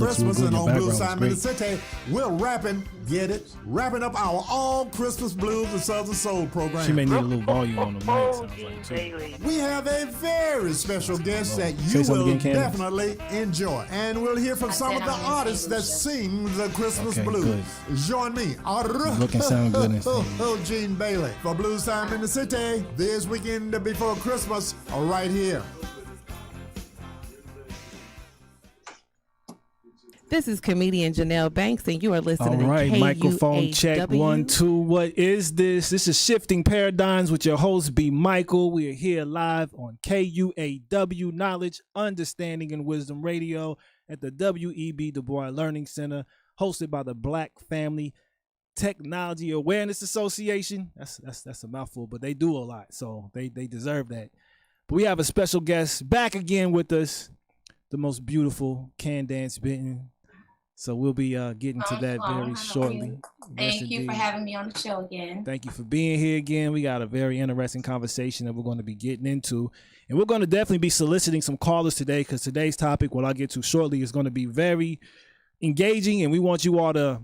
Christmas, and on Blue Simon great. City, we're wrapping up our All Christmas Blues and Southern Soul program. She may need a little volume on the mic, sounds like, too. We have a very special guest that you will definitely enjoy. And we'll hear from some of the artists that sing the Christmas blues. Good. Join me, Looking sound good. Gene Bailey, for Blue Simon in the City, this weekend before Christmas, right here. This is comedian Janelle Banks, and you are listening to KUAW. Microphone check 1 2. What is this? This is Shifting Paradigms with your host B. Michael. We are here live on KUAW Knowledge, Understanding, and Wisdom Radio at the W.E.B. Du Bois Learning Center, hosted by the Black Family Technology Awareness Association. That's a mouthful, but they do a lot, so they deserve that. But we have a special guest back again with us, the most beautiful Candace Benton. So we'll be getting to that very shortly. Thank you for having me on the show again. Thank you for being here again. We got a very interesting conversation that we're going to be getting into. And we're going to definitely be soliciting some callers today, because today's topic, what I'll get to shortly, is going to be very engaging. And we want you all to,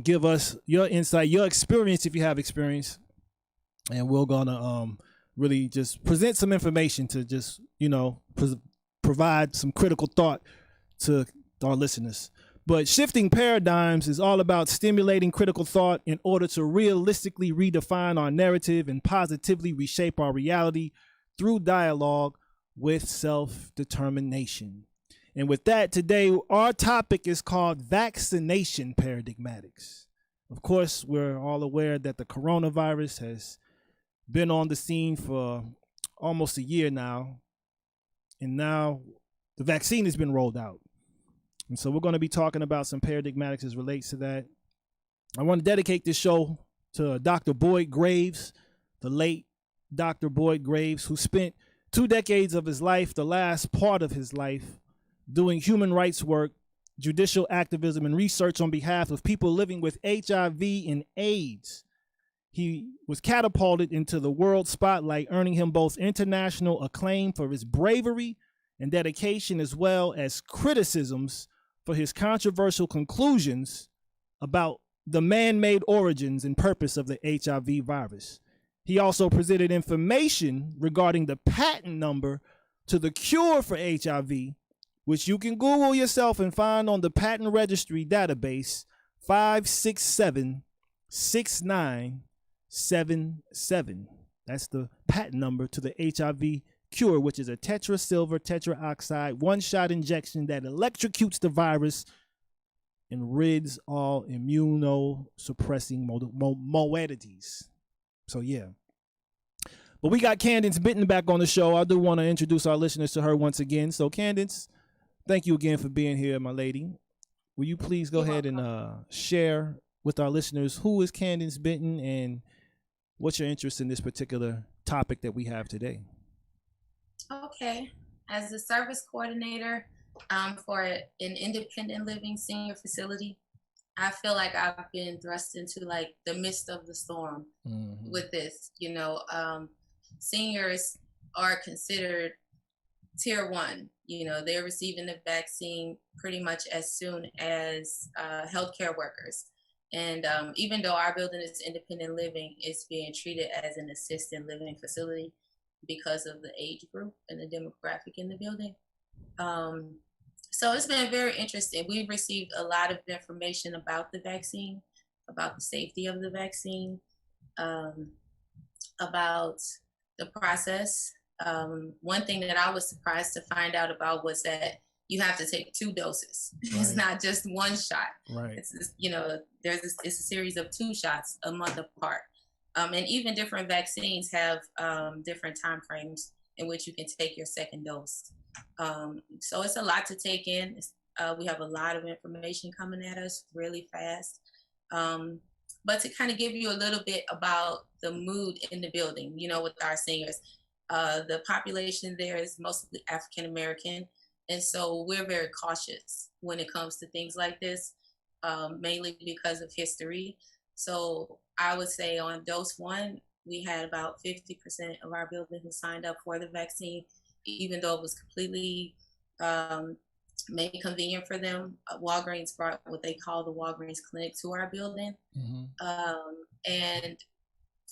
give us your insight, your experience, if you have experience. And we're going to really just present some information to just, provide some critical thought to our listeners. But Shifting Paradigms is all about stimulating critical thought in order to realistically redefine our narrative and positively reshape our reality through dialogue with self-determination. And with that, today, our topic is called vaccination paradigmatics. Of course, we're all aware that the coronavirus has been on the scene for almost a year now. And now the vaccine has been rolled out. And so we're going to be talking about some paradigmatics as relates to that. I want to dedicate this show to Dr. Boyd Graves, the late Dr. Boyd Graves, who spent 2 decades of his life, the last part of his life, doing human rights work, judicial activism, and research on behalf of people living with HIV and AIDS. He was catapulted into the world spotlight, earning him both international acclaim for his bravery and dedication, as well as criticisms for his controversial conclusions about the man-made origins and purpose of the HIV virus. He also presented information regarding the patent number to the cure for HIV, which you can Google yourself and find on the patent registry database 5676977. That's the patent number to the HIV cure, which is a tetrasilver tetraoxide one-shot injection that electrocutes the virus and rids all immunosuppressing modalities. So yeah. But we got Candace Benton back on the show. I do want to introduce our listeners to her once again. So Candace, thank you again for being here, my lady. Will you please go ahead and share with our listeners who is Candace Benton and what's your interest in this particular topic that we have today? Okay. As the service coordinator for an independent living senior facility, I feel like I've been thrust into like the midst of the storm with this. Seniors are considered tier 1. They're receiving the vaccine pretty much as soon as healthcare workers. And even though our building is independent living, it's being treated as an assisted living facility because of the age group and the demographic in the building. So it's been very interesting. We've received a lot of information about the vaccine, about the safety of the vaccine, about the process. One thing that I was surprised to find out about was that you have to take 2 doses. Right. It's not just 1 shot. Right. It's it's a series of 2 shots a month apart. And even different vaccines have different time frames in which you can take your second dose. So it's a lot to take in. We have a lot of information coming at us really fast. But to kind of give you a little bit about the mood in the building, with our seniors, the population there is mostly African American. And so we're very cautious when it comes to things like this, mainly because of history. So I would say on dose 1, we had about 50% of our building who signed up for the vaccine, even though it was completely made it convenient for them. Walgreens brought what they call the Walgreens Clinic to our building. And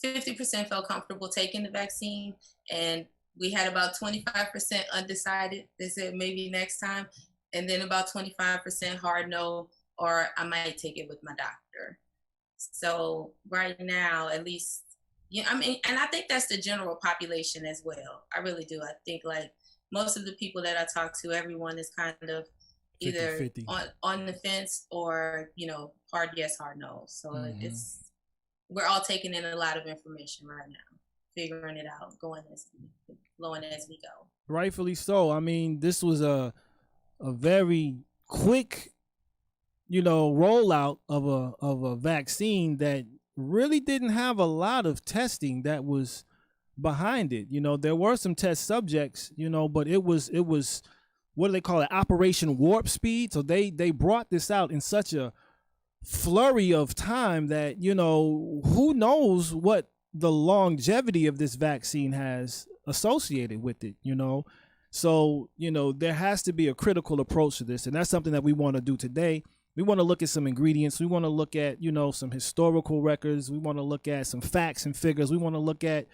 50% felt comfortable taking the vaccine. And we had about 25% undecided. They said maybe next time. And then about 25% hard no, or I might take it with my doctor. So right now, at least, yeah, I mean, and I think that's the general population as well. I really do. I think like most of the people that I talk to, everyone is kind of either 50. on the fence or, you know, hard yes, hard no. So we're all taking in a lot of information right now, figuring it out, going as we go. Rightfully so. I mean, this was a very quick, you know, rollout of a vaccine that really didn't have a lot of testing that was behind it. You know, there were some test subjects, you know, but it was what do they call it? Operation Warp Speed. So they brought this out in such a flurry of time that, you know, who knows what the longevity of this vaccine has associated with it, you know. So, you know, there has to be a critical approach to this, and that's something that we want to do today. We want to look at some ingredients. We want to look at, you know, some historical records. We want to look at some facts and figures. We want to look at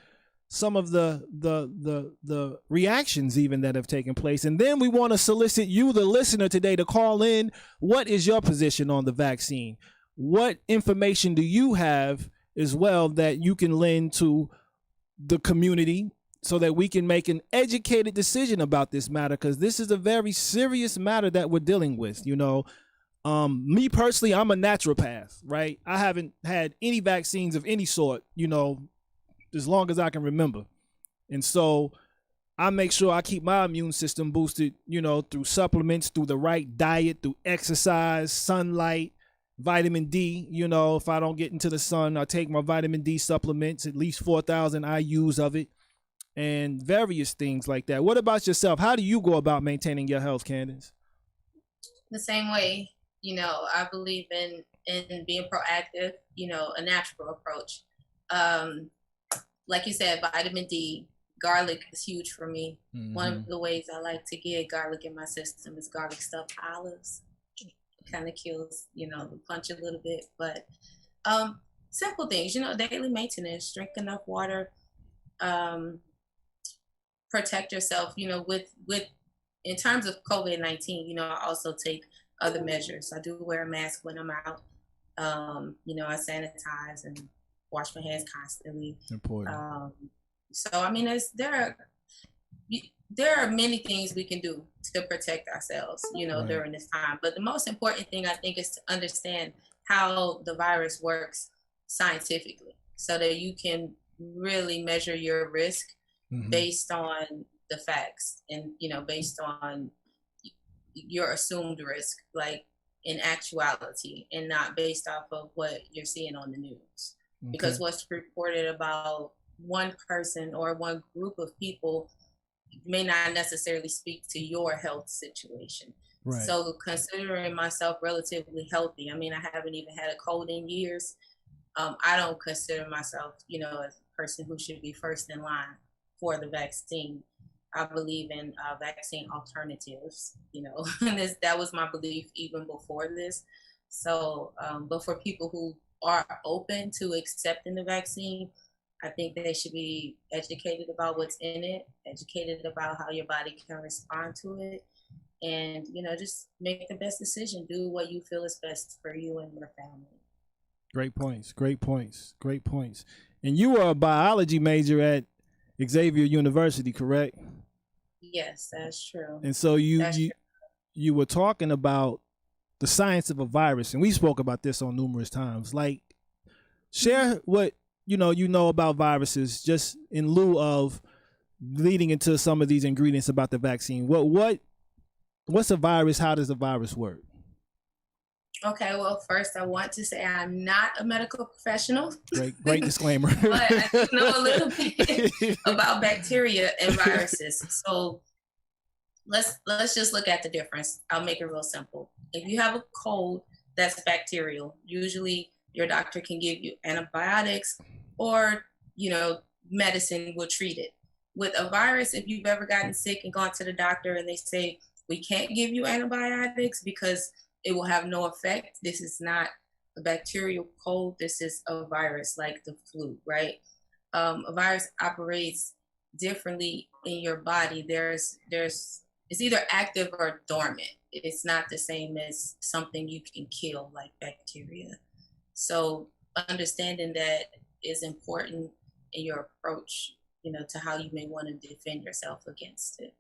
some of the reactions even that have taken place. And then we want to solicit you, the listener, today to call in. What is your position on the vaccine? What information do you have as well that you can lend to the community so that we can make an educated decision about this matter? Because this is a very serious matter that we're dealing with, you know. Me personally, I'm a naturopath, right? I haven't had any vaccines of any sort, you know, as long as I can remember. And so I make sure I keep my immune system boosted, you know, through supplements, through the right diet, through exercise, sunlight, vitamin D. You know, if I don't get into the sun, I take my vitamin D supplements, at least 4,000 IUs of it, and various things like that. What about yourself? How do you go about maintaining your health, Candace? The same way. You know, I believe in being proactive, you know, a natural approach. Like you said, vitamin D, garlic is huge for me. One of the ways I like to get garlic in my system is garlic stuffed olives. It kind of kills, you know, the punch a little bit. But simple things, you know, daily maintenance, drink enough water, protect yourself, you know, with in terms of COVID-19, you know, I also take other measures. I do wear a mask when I'm out. You know, I sanitize and wash my hands constantly. Important. So I mean, there are many things we can do to protect ourselves, you know, during this time. But the most important thing I think is to understand how the virus works scientifically, so that you can really measure your risk based on the facts and, you know, based on your assumed risk, like in actuality, and not based off of what you're seeing on the news. Because what's reported about one person or one group of people may not necessarily speak to your health situation. Right. So considering myself relatively healthy, I mean, I haven't even had a cold in years. I don't consider myself, you know, as a person who should be first in line for the vaccine. I believe in vaccine alternatives, you know, and that was my belief even before this. So, but for people who are open to accepting the vaccine, I think they should be educated about what's in it, educated about how your body can respond to it, and, you know, just make the best decision. Do what you feel is best for you and your family. Great points. Great points. Great points. And you are a biology major at Xavier University, correct? Yes, that's true. And so you were talking about the science of a virus, and we spoke about this on numerous times. Like, share what you know about viruses, just in lieu of leading into some of these ingredients about the vaccine. What's a virus? How does a virus work? Okay, well, first I want to say I'm not a medical professional. Great disclaimer. But I do know a little bit about bacteria and viruses. So let's just look at the difference. I'll make it real simple. If you have a cold that's bacterial, usually your doctor can give you antibiotics or, you know, medicine will treat it. With a virus, if you've ever gotten sick and gone to the doctor and they say, we can't give you antibiotics because it will have no effect. This is not a bacterial cold. This is a virus like the flu, right? A virus operates differently in your body. It's either active or dormant. It's not the same as something you can kill like bacteria. So understanding that is important in your approach, to how you may want to defend yourself against it.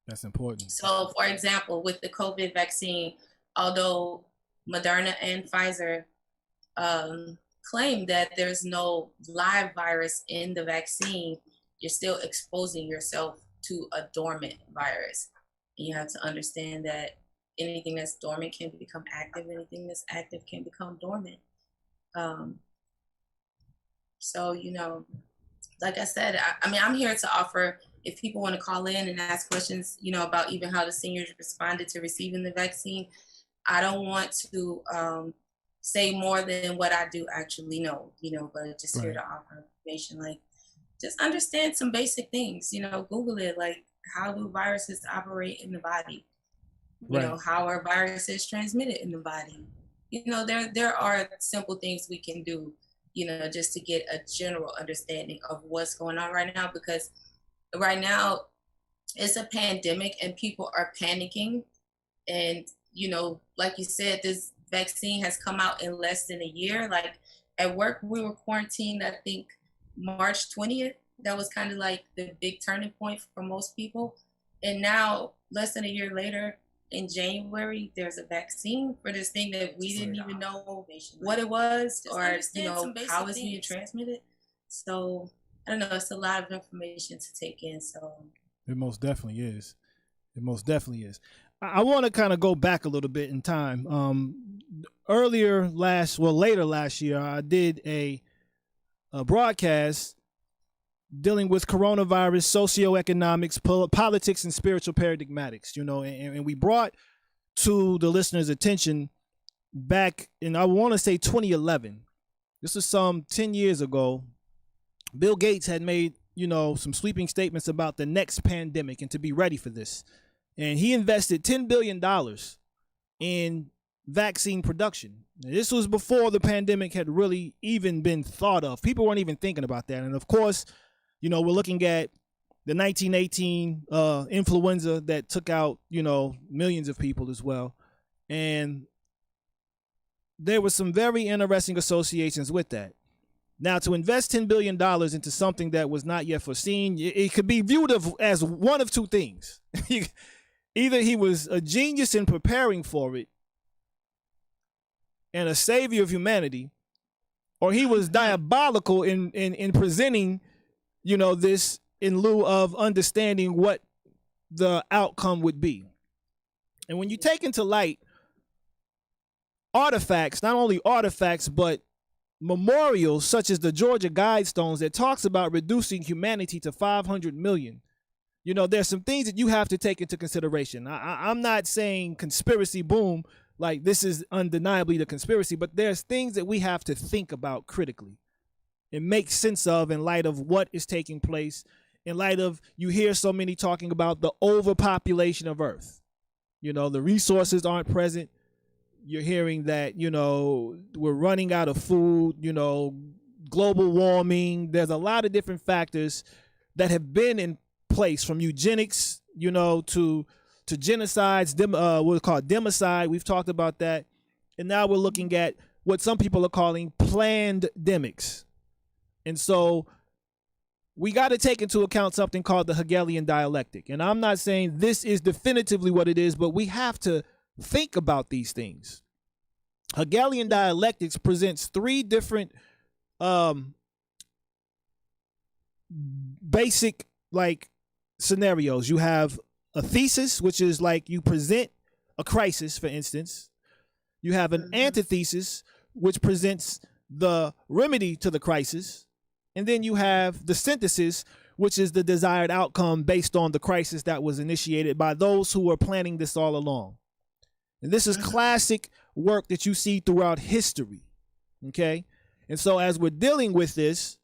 That's important. So, for example, with the COVID vaccine, although Moderna and Pfizer claim that there's no live virus in the vaccine, you're still exposing yourself to a dormant virus. And you have to understand that anything that's dormant can become active. Anything that's active can become dormant. So, like I said, I'm here to offer, if people want to call in and ask questions, about even how the seniors responded to receiving the vaccine. I don't want to say more than what I do actually know, but just here to offer information. Like, just understand some basic things, Google it, like, how do viruses operate in the body? How are viruses transmitted in the body? There are simple things we can do, just to get a general understanding of what's going on right now, because right now it's a pandemic and people are panicking. And, like you said, this vaccine has come out in less than a year. Like, at work, we were quarantined, I think, March 20th. That was kind of like the big turning point for most people. And now, less than a year later, in January, there's a vaccine for this thing that we didn't even know what it was, or how it's being transmitted. So I don't know, it's a lot of information to take in. So it most definitely is. It most definitely is. I want to kind of go back a little bit in time. Later last year, I did a broadcast dealing with coronavirus, socioeconomics, politics, and spiritual paradigmatics, and we brought to the listeners' attention back in, I want to say 2011. This was some 10 years ago. Bill Gates had made, some sweeping statements about the next pandemic and to be ready for this. And he invested $10 billion in vaccine production. This was before the pandemic had really even been thought of. People weren't even thinking about that. And of course, we're looking at the 1918 influenza that took out, millions of people as well. And there were some very interesting associations with that. Now, to invest $10 billion into something that was not yet foreseen, it could be viewed as one of two things. Either he was a genius in preparing for it and a savior of humanity, or he was diabolical in presenting, this in lieu of understanding what the outcome would be. And when you take into light artifacts, not only artifacts, but memorials such as the Georgia Guidestones that talks about reducing humanity to 500 million, there's some things that you have to take into consideration. I'm not saying conspiracy boom, like this is undeniably the conspiracy, but there's things that we have to think about critically and make sense of in light of what is taking place, in light of, you hear so many talking about the overpopulation of Earth. The resources aren't present. You're hearing that, we're running out of food, global warming. There's a lot of different factors that have been in place, from eugenics, to genocides, what's called democide. We've talked about that. And now we're looking at what some people are calling planned demics. And so we got to take into account something called the Hegelian dialectic. And I'm not saying this is definitively what it is, but we have to think about these things. Hegelian dialectics presents three different basic scenarios. You have a thesis, which is like you present a crisis, for instance. You have an antithesis, which presents the remedy to the crisis. And then you have the synthesis, which is the desired outcome based on the crisis that was initiated by those who were planning this all along. And this is classic work that you see throughout history. Okay? And so as we're dealing with this,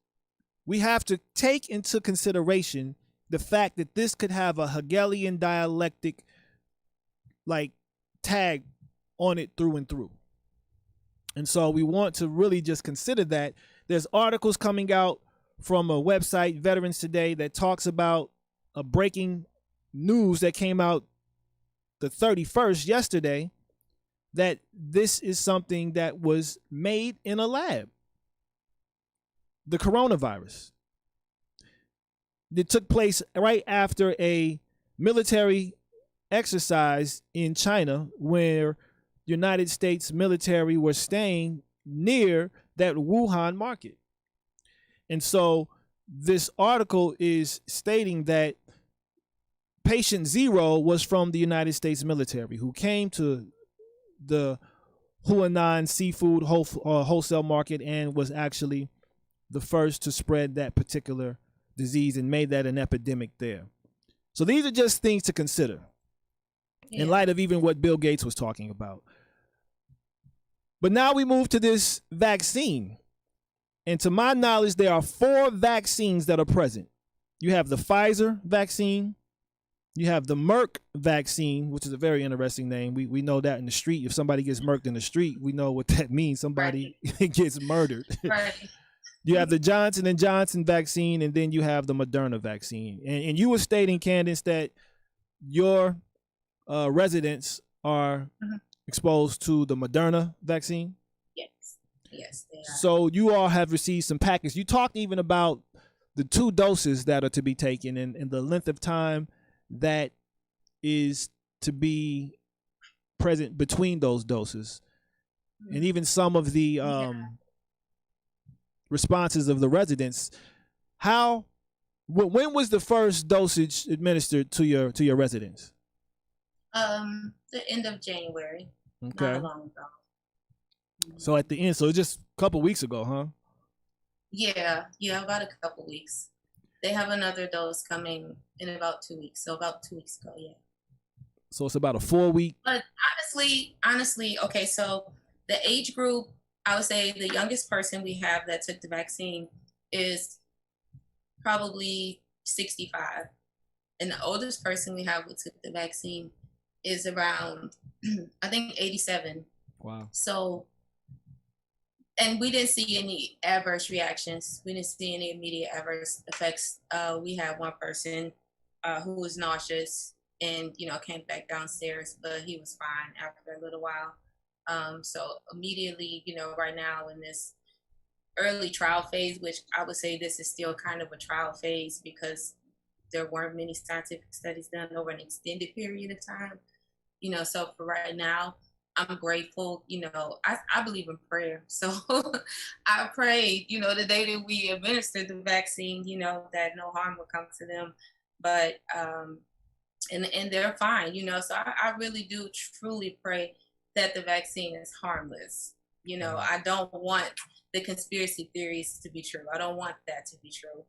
we have to take into consideration the fact that this could have a Hegelian dialectic like tag on it through and through. And so we want to really just consider that. There's articles coming out from a website, Veterans Today, that talks about a breaking news that came out the 31st yesterday, that this is something that was made in a lab. The coronavirus. It took place right after a military exercise in China where United States military were staying near that Wuhan market. And so this article is stating that patient 0 was from the United States military who came to the Huanan seafood wholesale market and was actually the first to spread that particular disease and made that an epidemic there. So these are just things to consider in light of even what Bill Gates was talking about. But now we move to this vaccine. And to my knowledge, there are 4 vaccines that are present. You have the Pfizer vaccine. You have the Merck vaccine, which is a very interesting name. We know that in the street. If somebody gets murked in the street, we know what that means. Somebody gets murdered. Right. You have the Johnson & Johnson vaccine, and then you have the Moderna vaccine. And you were stating, Candace, that your residents are exposed to the Moderna vaccine? Yes, they are. So you all have received some packets. You talked even about the 2 doses that are to be taken and the length of time that is to be present between those doses. And even some of the responses of the residents. When was the first dosage administered to your residents? The end of January. Okay. Not long ago. So at the end, so just a couple weeks ago, huh? Yeah, about a couple weeks. They have another dose coming in about 2 weeks. So about 2 weeks ago, yeah. So it's about a 4-week. But honestly, okay, so the age group, I would say the youngest person we have that took the vaccine is probably 65. And the oldest person we have who took the vaccine is around, I think, 87. Wow. So, and we didn't see any adverse reactions. We didn't see any immediate adverse effects. We had one person who was nauseous and, came back downstairs, but he was fine after a little while. So immediately, right now in this early trial phase, which I would say this is still kind of a trial phase because there weren't many scientific studies done over an extended period of time, so for right now, I'm grateful. I believe in prayer. So I prayed, the day that we administered the vaccine, that no harm would come to them. But, and they're fine, so I really do truly pray that the vaccine is harmless. I don't want the conspiracy theories to be true. I don't want that to be true.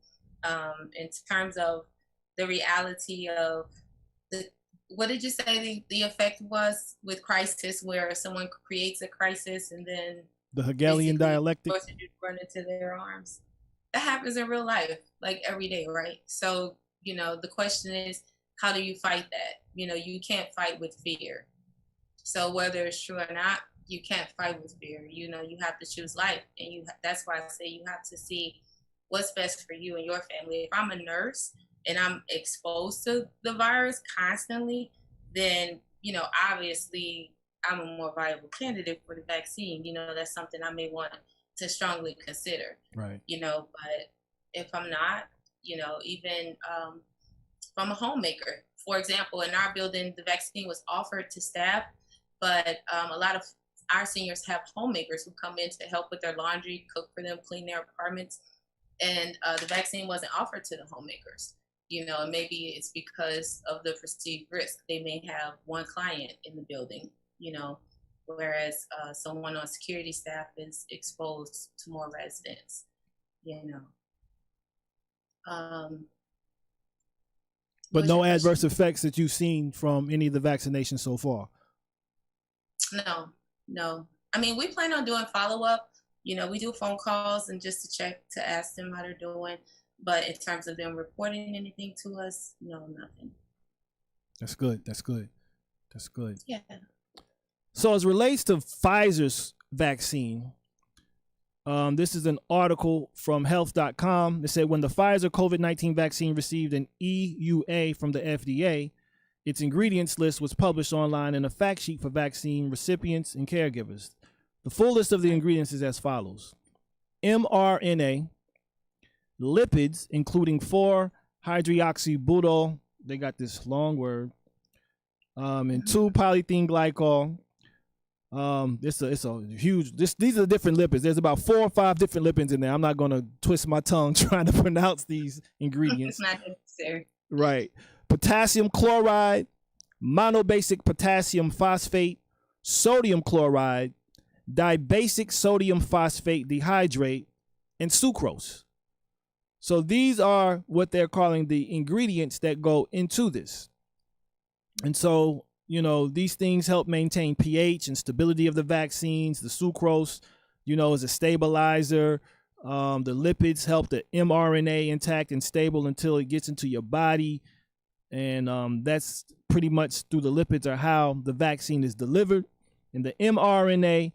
In terms of the reality of what did you say the effect was with crisis, where someone creates a crisis and then the Hegelian dialectic run into their arms? That happens in real life, like every day, right? So, the question is, how do you fight that? You can't fight with fear. So whether it's true or not, you can't fight with fear. You have to choose life. And that's why I say you have to see what's best for you and your family. If I'm a nurse and I'm exposed to the virus constantly, then, obviously I'm a more viable candidate for the vaccine. That's something I may want to strongly consider. Right. But if I'm not, even if I'm a homemaker, for example, in our building, the vaccine was offered to staff, but a lot of our seniors have homemakers who come in to help with their laundry, cook for them, clean their apartments. And the vaccine wasn't offered to the homemakers. And maybe it's because of the perceived risk. They may have one client in the building, whereas someone on security staff is exposed to more residents, But no adverse effects that you've seen from any of the vaccinations so far? No. I mean, we plan on doing follow-up. We do phone calls and just to check, to ask them how they're doing. But in terms of them reporting anything to us, no, nothing. That's good. That's good. That's good. Yeah. So as relates to Pfizer's vaccine, this is an article from health.com. It said when the Pfizer COVID-19 vaccine received an EUA from the FDA, its ingredients list was published online in a fact sheet for vaccine recipients and caregivers. The full list of the ingredients is as follows: mRNA, lipids, including 4-hydroxybutyl, they got this long word, and 2-polyethylene glycol. It's a huge. These are different lipids. There's about 4 or 5 different lipids in there. I'm not gonna twist my tongue trying to pronounce these ingredients. It's not necessary. Right. Potassium chloride, monobasic potassium phosphate, sodium chloride, dibasic sodium phosphate dehydrate, and sucrose. So these are what they're calling the ingredients that go into this. And so, you know, these things help maintain pH and stability of the vaccines. The sucrose, you know, is a stabilizer. The lipids help the mRNA intact and stable until it gets into your body. And that's pretty much through the lipids are how the vaccine is delivered. And the mRNA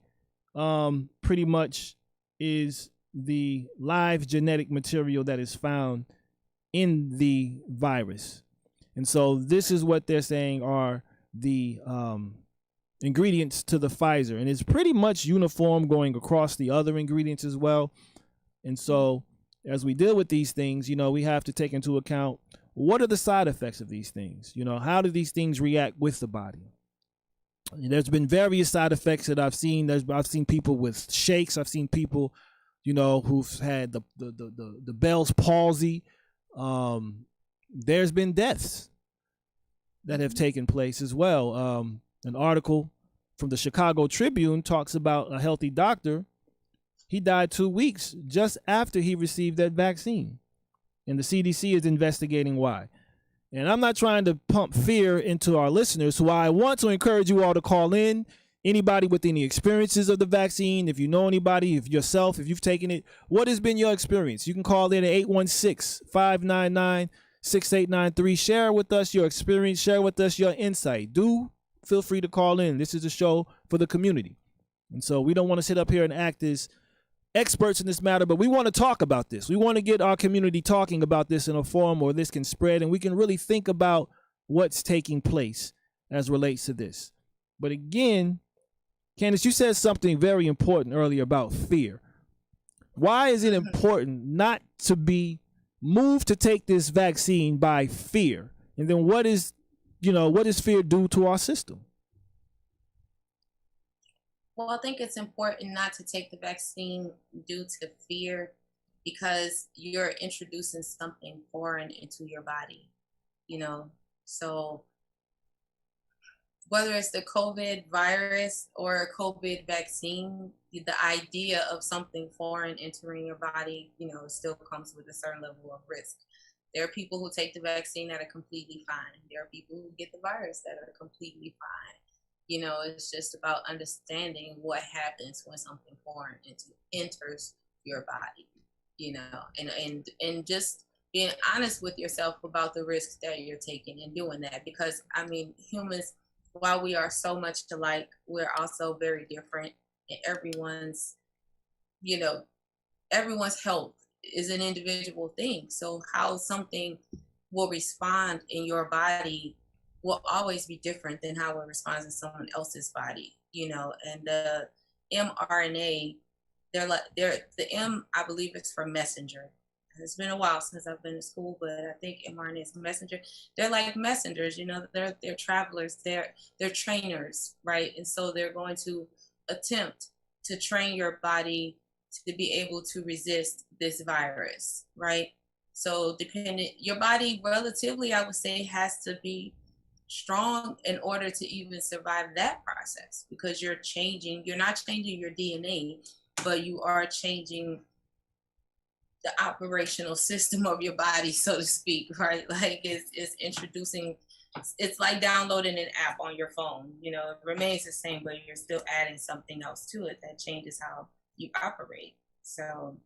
pretty much is the live genetic material that is found in the virus. And so this is what they're saying are the ingredients to the Pfizer, and it's pretty much uniform going across the other ingredients as well. And so as we deal with these things, you know, we have to take into account what are the side effects of these things. You know, how do these things react with the body? There's been various side effects that I've seen. I've seen people with shakes. I've seen people, you know, who've had the Bell's palsy. There's been deaths that have taken place as well. An article from the Chicago Tribune talks about a healthy doctor. He died 2 weeks just after he received that vaccine. And the CDC is investigating why. And I'm not trying to pump fear into our listeners, so I want to encourage you all to call in. Anybody with any experiences of the vaccine, if you know anybody, if you've taken it, what has been your experience? You can call in at 816-599-6893. Share with us your experience. Share with us your insight. Do feel free to call in. This is a show for the community. And so we don't want to sit up here and act as experts in this matter, but we want to talk about this. We want to get our community talking about this in a forum where this can spread and we can really think about what's taking place as relates to this. But again, Candace, you said something very important earlier about fear. Why is it important not to be moved to take this vaccine by fear? And then what does fear do to our system? Well, I think it's important not to take the vaccine due to fear because you're introducing something foreign into your body, you know. So whether it's the COVID virus or a COVID vaccine, the idea of something foreign entering your body, you know, still comes with a certain level of risk. There are people who take the vaccine that are completely fine. There are people who get the virus that are completely fine. You know, it's just about understanding what happens when something foreign enters your body, you know, and just being honest with yourself about the risks that you're taking and doing that. Because, I mean, humans, while we are so much alike, we're also very different. And everyone's health is an individual thing. So how something will respond in your body will always be different than how it responds in someone else's body, you know. And the mRNA, the M, I believe it's for messenger. It's been a while since I've been to school, but I think mRNA is a messenger. They're like messengers, you know. They're travelers. They're trainers, right? And so they're going to attempt to train your body to be able to resist this virus, right? So your body relatively, I would say, has to be strong in order to even survive that process, because you're not changing your DNA, but you are changing the operational system of your body, so to speak, right? Like it's introducing, it's like downloading an app on your phone, you know. It remains the same, but you're still adding something else to it that changes how you operate. So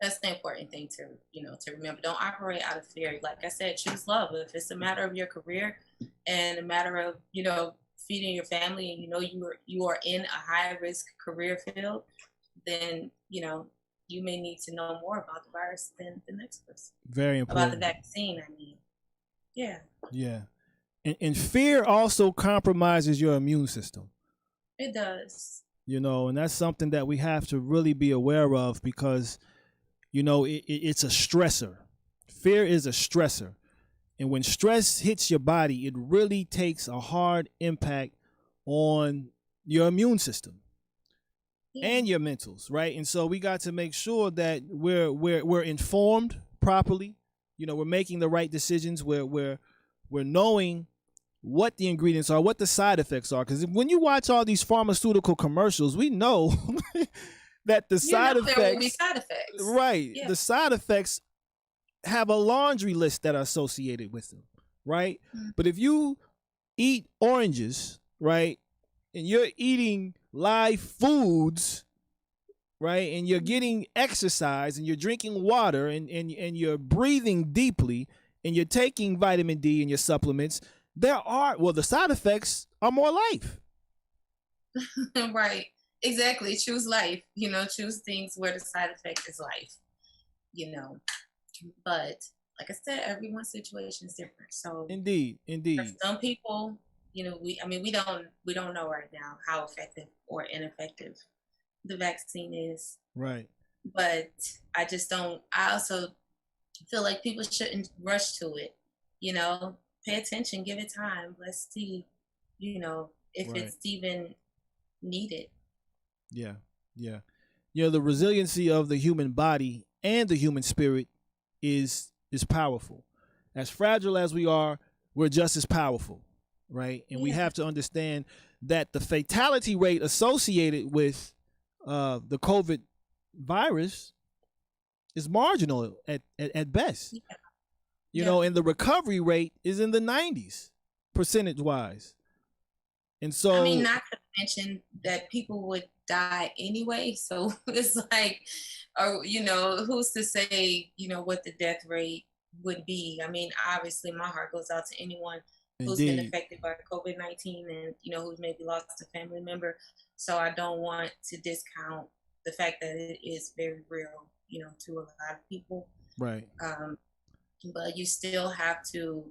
That's the important thing to, to remember. Don't operate out of fear. Like I said, choose love. If it's a matter of your career and a matter of, feeding your family, and you are in a high risk career field, then, you may need to know more about the virus than the next person. Very important. About the vaccine, I mean. Yeah. Yeah. And fear also compromises your immune system. It does. And that's something that we have to really be aware of, because it's a stressor. Fear is a stressor. And when stress hits your body, it really takes a hard impact on your immune system and your mentals, right? And so we got to make sure that we're informed properly. We're making the right decisions. We're knowing what the ingredients are, what the side effects are. Because when you watch all these pharmaceutical commercials, we know that the side effects, there will be side effects. Right. Yeah. The side effects have a laundry list that are associated with them, right? Mm-hmm. But if you eat oranges, right, and you're eating live foods, right, and you're getting exercise and you're drinking water and you're breathing deeply and you're taking vitamin D in your supplements, the side effects are more life. Right. Exactly. Choose life. Choose things where the side effect is life. But like I said, everyone's situation is different. So indeed. For some people, we don't know right now how effective or ineffective the vaccine is. Right. But I also feel like people shouldn't rush to it. Pay attention, give it time. Let's see, if right. it's even needed. Yeah. Yeah. The resiliency of the human body and the human spirit is powerful. As fragile as we are, we're just as powerful, right? And we have to understand that the fatality rate associated with the COVID virus is marginal at best. And the recovery rate is in the 90s percentage-wise. And so, not to mention that people would die anyway. So it's like, who's to say, what the death rate would be? Obviously my heart goes out to anyone who's been affected by COVID-19 and, who's maybe lost a family member. So I don't want to discount the fact that it is very real, to a lot of people. Right. But you still have to,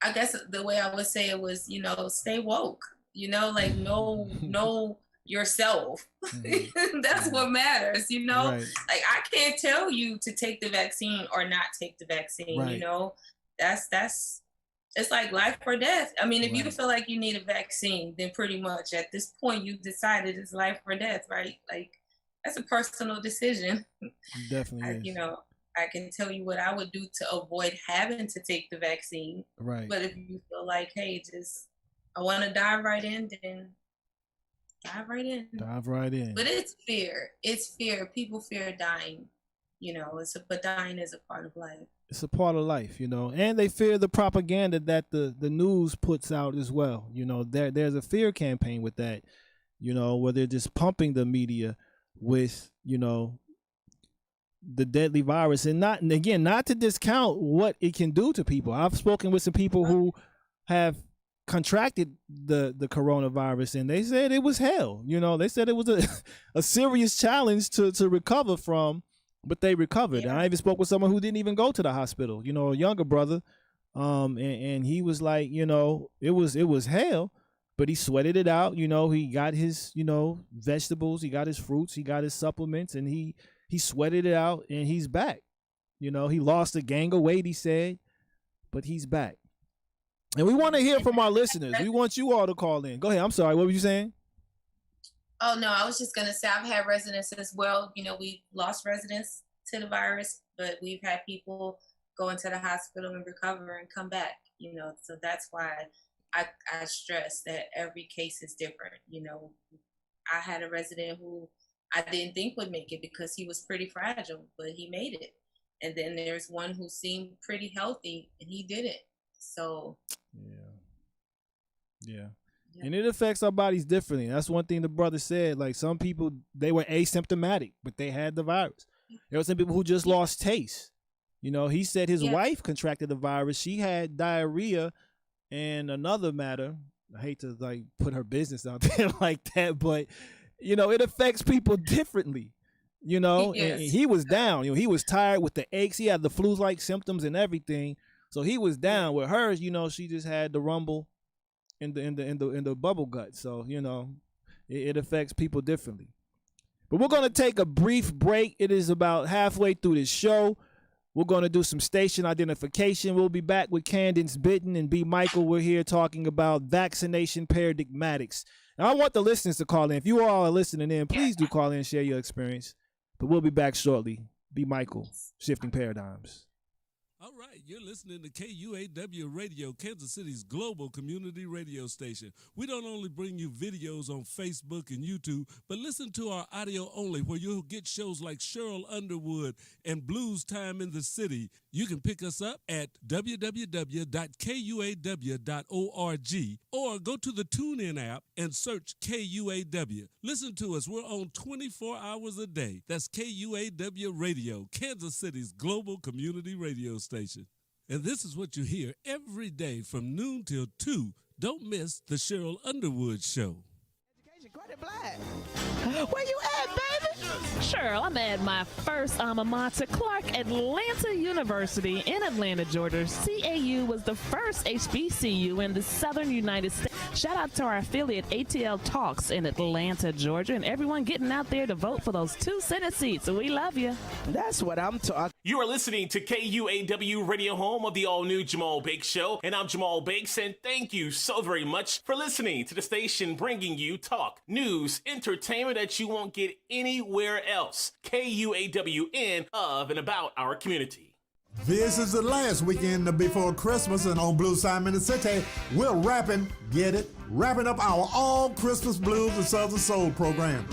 I guess the way I would say it was, stay woke, know yourself. Mm-hmm. That's what matters, Right. Like I can't tell you to take the vaccine or not take the vaccine, right. That's it's like life or death. If you feel like you need a vaccine, then pretty much at this point you've decided it's life or death, right? Like that's a personal decision. Definitely is. I can tell you what I would do to avoid having to take the vaccine. Right. But if you feel like, hey, I want to dive right in, then dive right in. Dive right in. But it's fear. It's fear. People fear dying. But dying is a part of life. It's a part of life, and they fear the propaganda that the news puts out as well. There's a fear campaign with that, where they're just pumping the media with, the deadly virus, and not to discount what it can do to people. I've spoken with some people who have contracted the coronavirus, and they said it was hell. They said it was a serious challenge to recover from, but they recovered. Yeah. And I even spoke with someone who didn't even go to the hospital, a younger brother, and he was like, it was hell, but he sweated it out. He got his vegetables, he got his fruits, he got his supplements, and he sweated it out, and he's back. He lost a gang of weight, he said, but he's back. And we want to hear from our listeners. We want you all to call in. Go ahead. I'm sorry. What were you saying? Oh, no, I was just going to say I've had residents as well. We lost residents to the virus, but we've had people go into the hospital and recover and come back, So that's why I stress that every case is different. I had a resident who I didn't think would make it because he was pretty fragile, but he made it. And then there's one who seemed pretty healthy and he didn't. So And it affects our bodies differently. That's one thing the brother said. Like some people, they were asymptomatic, but they had the virus. There were some people who just lost taste. You know, he said his wife contracted the virus. She had diarrhea and another matter. I hate to like put her business out there like that, but you know, it affects people differently. You know, and he was down. You know, he was tired with the aches. He had the flu-like symptoms and everything. So he was down. With hers, you know, she just had the rumble in the bubble gut. So you know, it affects people differently. But we're gonna take a brief break. It is about halfway through this show. We're going to do some station identification. We'll be back with Candace Bitten and B. Michael. We're here talking about vaccination paradigmatics. Now, I want the listeners to call in. If you all are listening in, please do call in and share your experience. But we'll be back shortly. B. Michael, Shifting Paradigms. All right, you're listening to KUAW Radio, Kansas City's global community radio station. We don't only bring you videos on Facebook and YouTube, but listen to our audio only, where you'll get shows like Cheryl Underwood and Blues Time in the City. You can pick us up at www.kuaw.org or go to the TuneIn app and search KUAW. Listen to us. We're on 24 hours a day. That's KUAW Radio, Kansas City's global community radio station. And this is what you hear every day from noon till 2. Don't miss the Cheryl Underwood Show. Where you at, baby? Sure, I'm at my first alma mater, Clark Atlanta University in Atlanta, Georgia. CAU was the first HBCU in the southern United States. Shout out to our affiliate ATL Talks in Atlanta, Georgia, and everyone getting out there to vote for those 2 Senate seats. We love you. That's what I'm talking. You are listening to KUAW Radio, home of the all-new Jamal Bakes Show, and I'm Jamal Bakes, and thank you so very much for listening to the station bringing you talk, news, entertainment that you won't get anywhere else. KUAWN, of and about our community. This is the last weekend before Christmas, and on Blues Time in the City, we're wrapping up our all Christmas blues and Southern Soul program.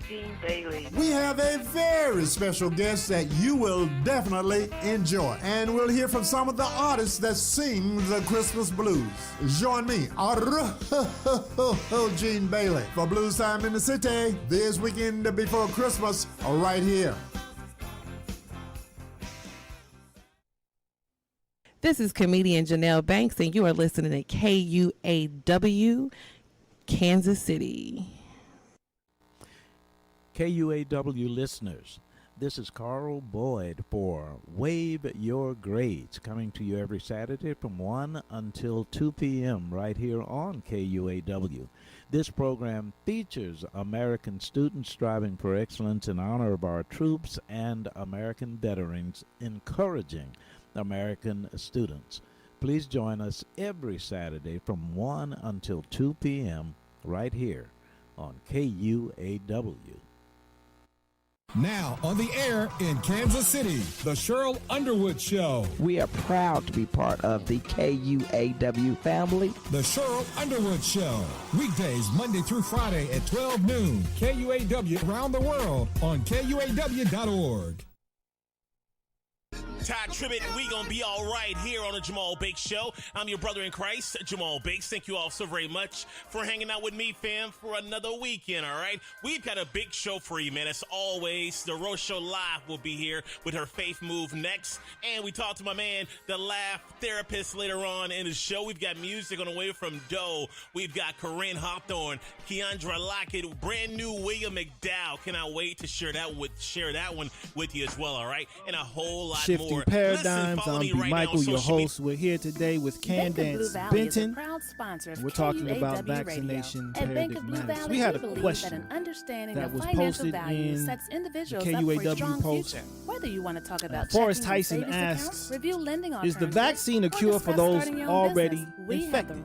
Gene Bailey. We have a very special guest that you will definitely enjoy, and we'll hear from some of the artists that sing the Christmas blues. Join me, Gene Bailey, for Blues Time in the City this weekend before Christmas, right here. This is comedian Janelle Banks, and you are listening to KUAW, Kansas City. KUAW listeners, this is Carl Boyd for Wave Your Grades, coming to you every Saturday from 1 until 2 p.m. right here on KUAW. This program features American students striving for excellence in honor of our troops and American veterans, encouraging American students. Please join us every Saturday from 1 until 2 p.m. right here on KUAW. Now on the air in Kansas City, the Cheryl Underwood Show. We are proud to be part of the KUAW family. The Cheryl Underwood Show. Weekdays Monday through Friday at 12 noon. KUAW around the world on KUAW.org. Todd Tribbett, we gonna be all right here on the Jamal Bakes Show. I'm your brother in Christ, Jamal Bakes. Thank you all so very much for hanging out with me, fam, for another weekend, all right? We've got a big show for you, man. As always, the Rose Show Live will be here with her Faith Move next. And we talked to my man, the Laugh Therapist, later on in the show. We've got music on the way from Doe. We've got Corinne Hawthorne, Keandra Lockett, brand new William McDowell. Cannot wait to share that one with you as well, all right? And a whole lot more. Paradigms. I'm B. Michael, your host. We're here today with Candace Benton. We're talking about vaccination paradigmatics. We had a question that was posted in the KUAW post. Whether you want to talk about Forrest Tyson asks, is the vaccine a cure for those already infected?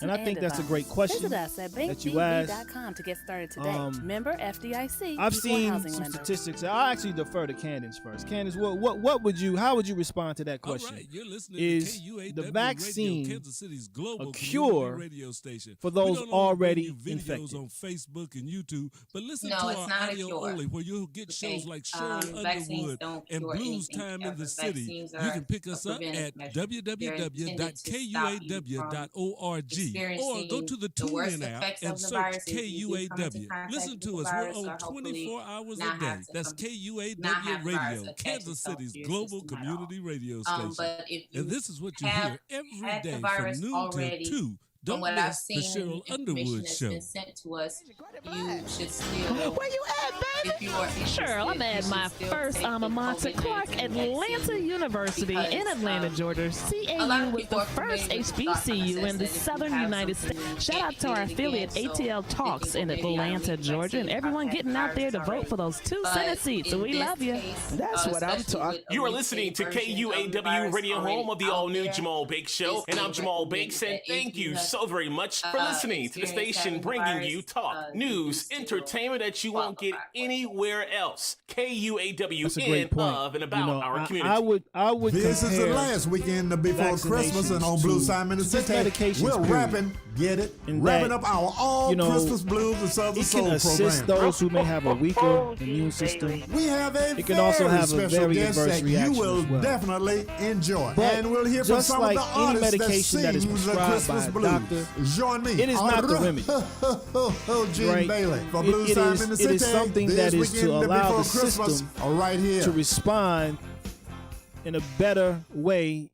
And I think that's a great question that you asked. To get started today. Member FDIC. I've seen some statistics. I'll actually defer to Candace first. Candace, what how would you respond to that question? All right, you're listening Is to KUAW the vaccine Radio, Kansas City's global a cure radio station for those we don't already only bring you videos infected? on Facebook and YouTube, but listen No, to it's our not a audio cure. only, where you'll get shows like Cheryl Vaccines Underwood don't and cure Blues anything Time in ever. the City. Vaccines You are can pick a us up preventive at measure. They're intended to stop you from www.kuaw.org or go to the the worst TuneIn app effects and of the search virus if you do come into KUAW. contact Listen with to the us. We're virus, on or hopefully 24 hours a not day. have to That's not have KUAW the virus Radio, attach Kansas itself to City's your global system at all. community radio station. But if you And this is what you have hear every had the day from virus noon already, till 2. from Don't what I've miss the seen, Cheryl information Underwood that's Show. been sent to us, you should still. Where you at, baby? If you are interested, Sure, I'm you at should my still first take alma the mater, COVID-19 Clark Atlanta vaccine University in because, Atlanta, Georgia. a lot CAU of was people the are first familiar with the thought HBCU in process the that if you southern have United something, States. you Shout out can't to our get it affiliate again, so ATL Talks people in maybe are Atlanta, weak Georgia, and vaccines, everyone have getting had out there to viruses vote for those 2 But Senate seats. So in we this love you. case, That's what I'm especially talking. with a You are mutated listening to version of the KUAW virus Radio, home already of the out all-new there, Jamal Bakes Show. it's And I'm being Jamal recommended Bakes, and that if thank you have, so very much for listening to the experienced station having bringing virus, you talk, you news, still entertainment that you won't get qualify for it. anywhere else. KUAW That's a in, great point. of, and about our community. I would This is the compare last weekend before Christmas, and on Blue Simon and just City, medications, we're period. rapping, get it, And wrapping that, up our all Christmas blues and Southern it Soul can assist program. those who may have a weaker immune system. We have a It can also very have a special very guest adverse that you reaction will as well. definitely enjoy. But And we'll hear from just some like of the any artists medication that that is sing the prescribed Christmas by a blues. doctor, Join me. it is not the remedy. Gene Right? Bailey for It- Blue it Simon is- in the it City. is something this that is to weekend allow before the Christmas, system right here. to respond in a better way,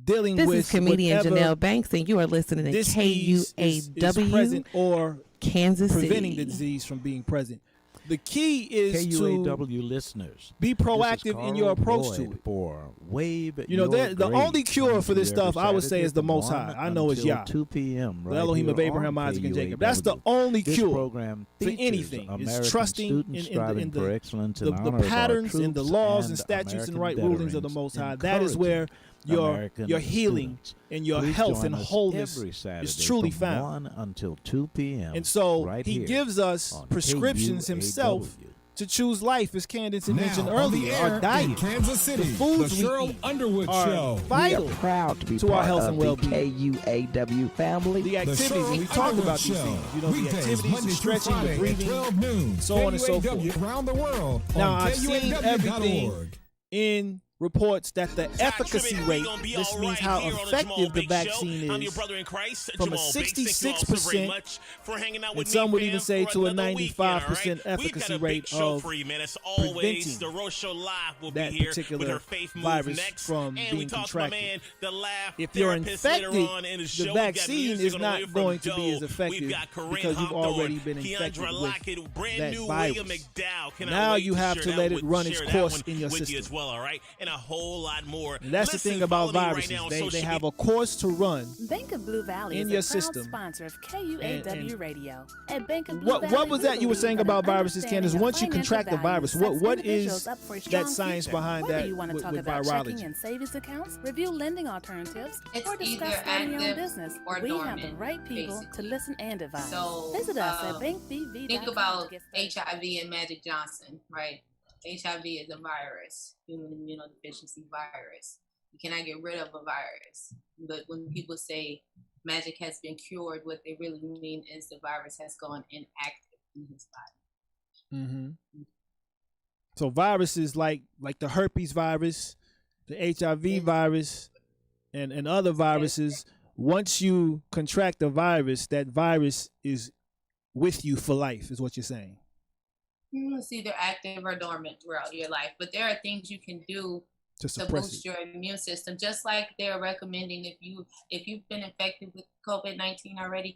dealing This with is comedian whatever Janelle Banks, and you are listening to disease is present KUAW, or Kansas preventing the City. disease from being present. The key is KUAW to listeners, be this is proactive in your Carl approach to Boyd it. for Wave You know, Your the only Grades, cure coming for to this you stuff, every I would say, Saturday is the from Most 1 High. I know it's until Yah, 2 p.m. the right Elohim here of Abraham, on Isaac, and KUAW. Jacob. That's the only This cure program for features anything. It's American trusting students striving for excellence in the honor of our patterns and the troops laws and and statutes and American right rulings of the veterans, Most High. That is where American your healing students. and your Please health join and us wholeness every Saturday is truly from found. 1 until 2 p.m. And so right he here gives us on prescriptions KUAW. himself to choose life, as Candace had mentioned Now, on the earlier. air Our in diet, Kansas City, the foods the we Cheryl eat Underwood are Show. vital We are proud to be to part our health of and the well-being. KUAW family. The activities, Cheryl and we talked Underwood about these Show. things. You know, the Weekdays, activities, Monday the through stretching, the Friday at breathing, 12 noon. so on and so KUAW forth. around the world Now, on I've seen everything KUAW.org. in reports that the efficacy rate, this means how effective the vaccine I'm your is, brother in Christ, from a Jamal Bakes. Thank you all so very 66%, much for hanging out and with some me, would fam, even say for to a another weekend, 95% all right? efficacy We've got a rate big show of for you, man. As always, preventing the Rose Show Live will be that here with particular her Faith Move virus next. from And we being talked to my contracted. man, the Laugh If you're Therapist, later infected, on in the the show. We've got vaccine music is on the way not from going to be Doe. as effective We've got Corinne because you've Hawthorne, already been Keandra infected with Lockett, brand that new virus. William McDowell. Cannot Now wait you have share to that let it with- run its share that course one in your with you system. as well, all right? And a whole lot more. And that's the Listen, thing about follow me right viruses. now on They social have a course to run Bank of Blue Valley in is your a proud system. sponsor of KUAW And Radio. At Bank of Blue What Valley, was that you were saying believe about that an viruses, Candace? understanding of Once you financial contract the virus, value what sets is individuals up for a that strong science future. behind Whether that you want to with talk about virology? checking and savings accounts, review lending alternatives, It's or discuss either starting your own active business, or we have the dormant, right people basically. to listen and advise. So, Visit us at bankbv.com. think to about get started. HIV and Magic Johnson, right? HIV is a virus, human immunodeficiency virus. You cannot get rid of a virus. But when people say Magic has been cured, what they really mean is the virus has gone inactive in his body. Mm-hmm. So viruses like the herpes virus, the HIV virus, and other viruses, once you contract the virus, that virus is with you for life, is what you're saying. It's either active or dormant throughout your life. But there are things you can do to to suppress boost it. your immune system, just like they're recommending if you've been infected with COVID-19 already,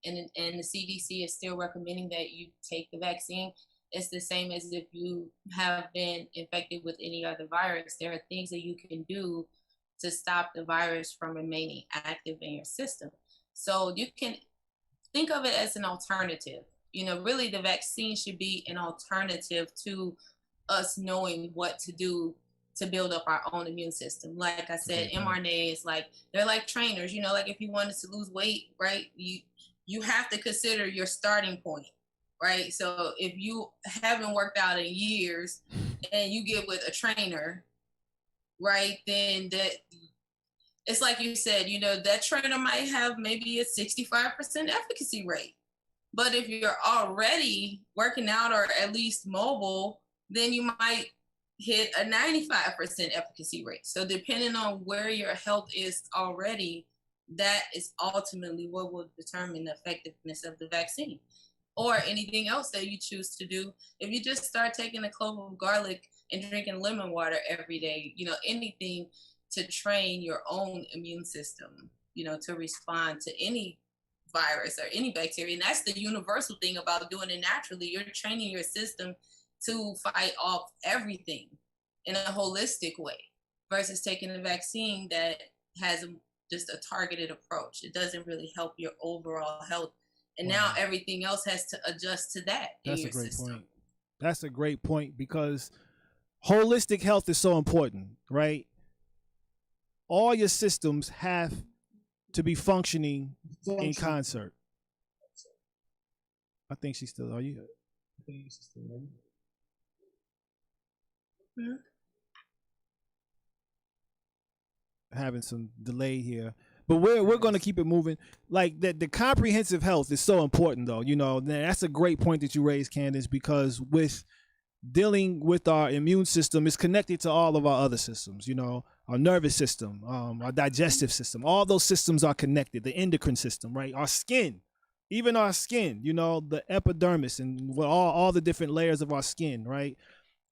and the CDC is still recommending that you take the vaccine. It's the same as if you have been infected with any other virus. There are things that you can do to stop the virus from remaining active in your system. So you can think of it as an alternative. You know, really the vaccine should be an alternative to us knowing what to do to build up our own immune system. Like I said, mRNA is like, they're like trainers, you know, like if you wanted to lose weight, right? You have to consider your starting point, right? So if you haven't worked out in years and you get with a trainer, right, then that it's like you said, that trainer might have maybe a 65% efficacy rate. But if you're already working out or at least mobile, then you might hit a 95% efficacy rate. So depending on where your health is already, that is ultimately what will determine the effectiveness of the vaccine or anything else that you choose to do. If you just start taking a clove of garlic and drinking lemon water every day, anything to train your own immune system, to respond to any virus or any bacteria. And that's the universal thing about doing it naturally. You're training your system to fight off everything in a holistic way versus taking a vaccine that has just a targeted approach. It doesn't really help your overall health. And now everything else has to adjust to that. That's a great point. That's a great point because holistic health is so important, right? All your systems have to be functioning in concert. I think she's still. Are you? I think she's still. Mm-hmm. Having some delay here, but we're going to keep it moving. Like that, the comprehensive health is so important, though. That's a great point that you raised, Candace, because with dealing with our immune system, it's connected to all of our other systems. Our nervous system, our digestive system, all those systems are connected. The endocrine system, right? Our skin, even our skin, the epidermis and all the different layers of our skin, right?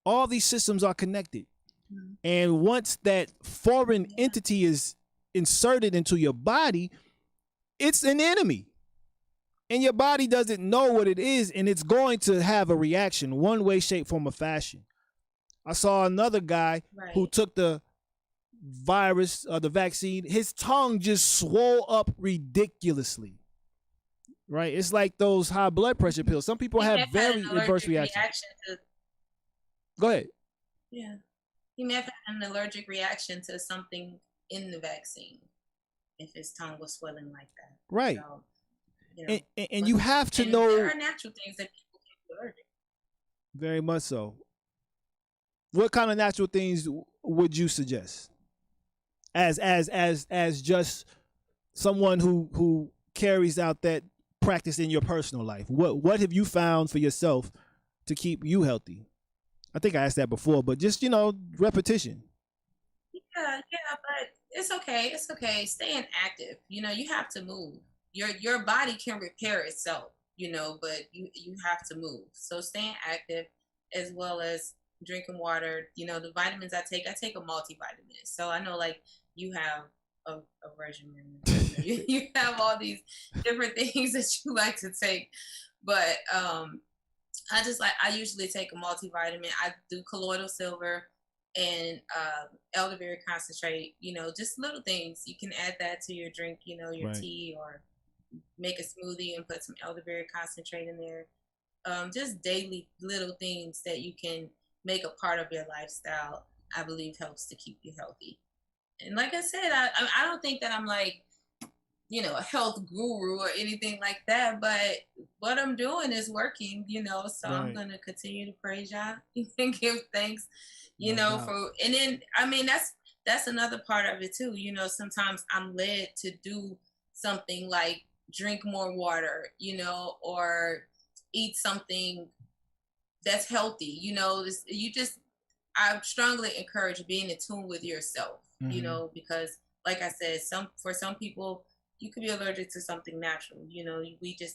All these systems are connected. Mm-hmm. And once that foreign entity is inserted into your body, it's an enemy. And your body doesn't know what it is, and it's going to have a reaction one way, shape, form, or fashion. I saw another guy who took the virus, the vaccine. His tongue just swole up ridiculously. Right? It's like those high blood pressure pills. Some people have very adverse reactions. Go ahead. Yeah. He may have had an allergic reaction to something in the vaccine if his tongue was swelling like that. Right. So, and you have to know there are natural things that people can be allergic. Very much so. What kind of natural things would you suggest? As just someone who carries out that practice in your personal life. What have you found for yourself to keep you healthy? I think I asked that before, but just, repetition. Yeah, but it's okay. It's okay. Staying active. You have to move. Your body can repair itself, but you have to move. So staying active as well as drinking water. The vitamins I take a multivitamin. So I know like you have a regimen. You have all these different things that you like to take. But I usually take a multivitamin. I do colloidal silver and elderberry concentrate, just little things. You can add that to your drink, your tea, or make a smoothie and put some elderberry concentrate in there. Just daily little things that you can make a part of your lifestyle, I believe helps to keep you healthy. And like I said, I don't think that I'm like, a health guru or anything like that, but what I'm doing is working, so I'm going to continue to praise y'all and give thanks, for, and then, that's another part of it too. Sometimes I'm led to do something like drink more water, or eat something that's healthy, I strongly encourage being in tune with yourself, because like I said, for some people, you could be allergic to something natural,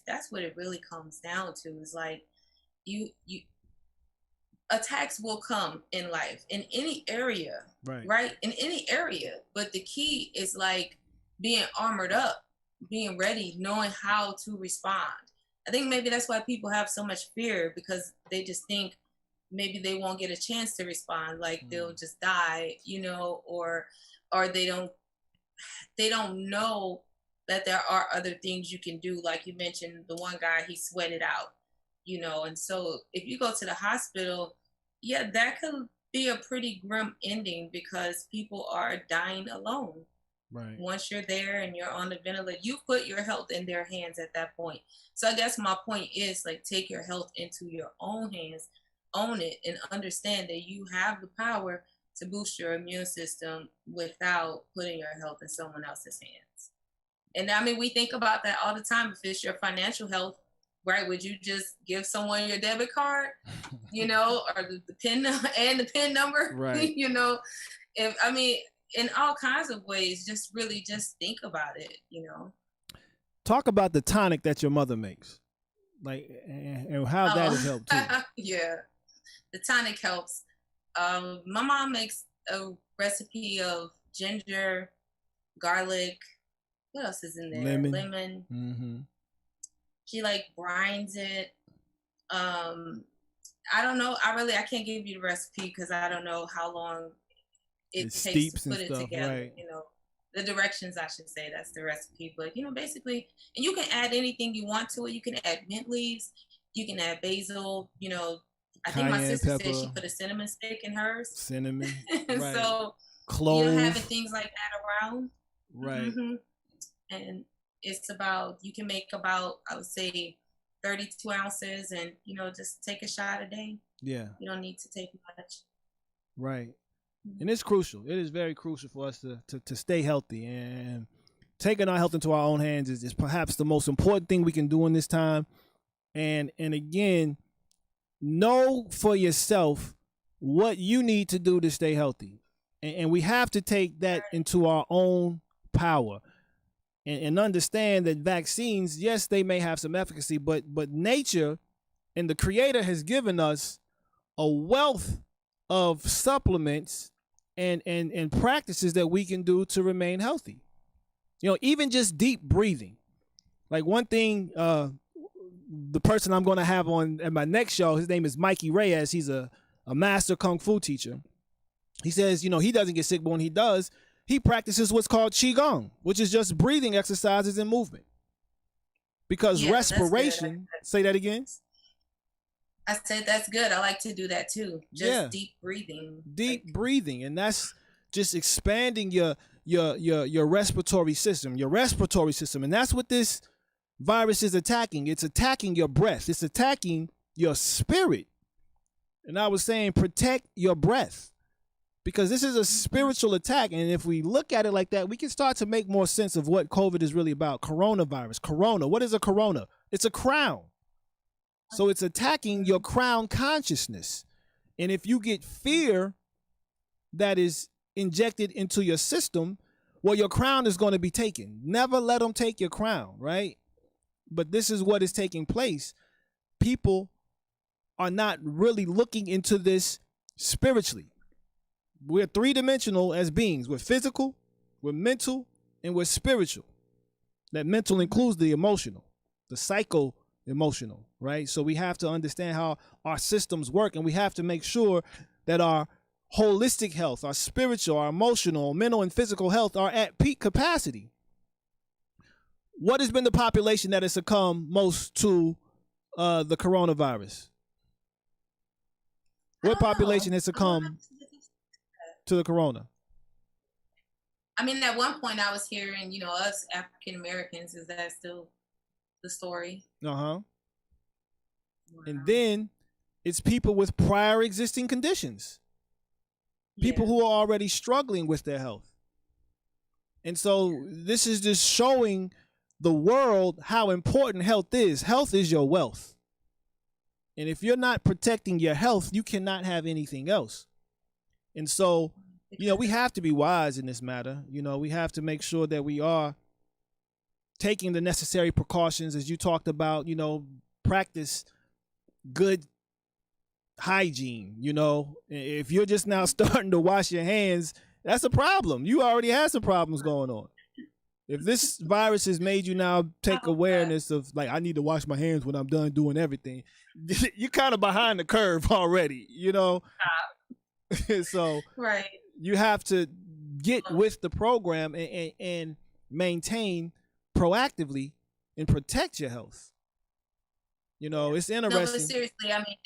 that's what it really comes down to is like you attacks will come in life in any area, right? In any area. But the key is like being armored up, being ready, knowing how to respond. I think maybe that's why people have so much fear, because they just think maybe they won't get a chance to respond, like they'll just die, or they don't know that there are other things you can do. Like you mentioned, the one guy, he sweated out, and so if you go to the hospital, yeah, that could be a pretty grim ending because people are dying alone. Right. Once you're there and you're on the ventilator, you put your health in their hands at that point. So I guess my point is like take your health into your own hands, own it, and understand that you have the power to boost your immune system without putting your health in someone else's hands. And I mean, we think about that all the time. If it's your financial health, right? Would you just give someone your debit card, you know, or the pin and the pin number, right? You know, if I mean, in all kinds of ways, just really just think about it, you know. Talk about the tonic that your mother makes, like, and how that has helped too. Yeah, the tonic helps. My mom makes a recipe of ginger, garlic. What else is in there? Lemon. Mm-hmm. She like brines it. I don't know. I can't give you the recipe because I don't know how long it takes to put it together. Right. You know, the directions, I should say. That's the recipe. But you know, basically, and you can add anything you want to it. You can add mint leaves. You can add basil. You know, I think my sister said she put a cinnamon stick in hers. Cinnamon. Right. So clove. You know, having things like that around. Right. Mm-hmm. And it's about, you can make about, I would say, 32 ounces, and you know, just take a shot a day. Yeah. You don't need to take much. Right. And it's crucial. It is very crucial for us to stay healthy, and taking our health into our own hands is perhaps the most important thing we can do in this time. And again, know for yourself what you need to do to stay healthy. And we have to take that into our own power. And understand that vaccines, yes, they may have some efficacy, but nature and the Creator has given us a wealth of supplements and practices that we can do to remain healthy. You know, even just deep breathing. Like one thing, the person I'm going to have on at my next show, his name is Mikey Reyes. He's a master Kung Fu teacher. He says, you know, he doesn't get sick, but when he does, he practices what's called Qigong, which is just breathing exercises and movement. Because respiration, say that again. I said that's good. I like to do that too. Just deep breathing. Deep breathing. And that's just expanding your respiratory system, And that's what this virus is attacking. It's attacking your breath. It's attacking your spirit. And I was saying, protect your breath. Because this is a spiritual attack. And if we look at it like that, we can start to make more sense of what COVID is really about. Coronavirus. Corona. What is a corona? It's a crown. So it's attacking your crown consciousness. And if you get fear that is injected into your system, well, your crown is going to be taken. Never let them take your crown, right? But this is what is taking place. People are not really looking into this spiritually. We're three-dimensional as beings. We're physical, we're mental, and we're spiritual. That mental includes the emotional, the psycho-emotional, right? So we have to understand how our systems work, and we have to make sure that our holistic health, our spiritual, our emotional, mental, and physical health are at peak capacity. What has been the population that has succumbed most to the coronavirus? What population has succumbed to the corona? I mean, at one point I was hearing, you know, us African Americans, is that still the story? Uh-huh. Wow. And then it's people with prior existing conditions. People who are already struggling with their health. And so this is just showing the world how important health is. Health is your wealth. And if you're not protecting your health, you cannot have anything else. And so, you know, we have to be wise in this matter. You know, we have to make sure that we are taking the necessary precautions, as you talked about, you know, practice good hygiene. You know, if you're just now starting to wash your hands, that's a problem. You already had some problems going on. If this virus has made you now take awareness of, like, I need to wash my hands when I'm done doing everything, you're kind of behind the curve already, you know? So right. You have to get with the program and maintain proactively and protect your health. You know, it's interesting. No, but seriously, I mean,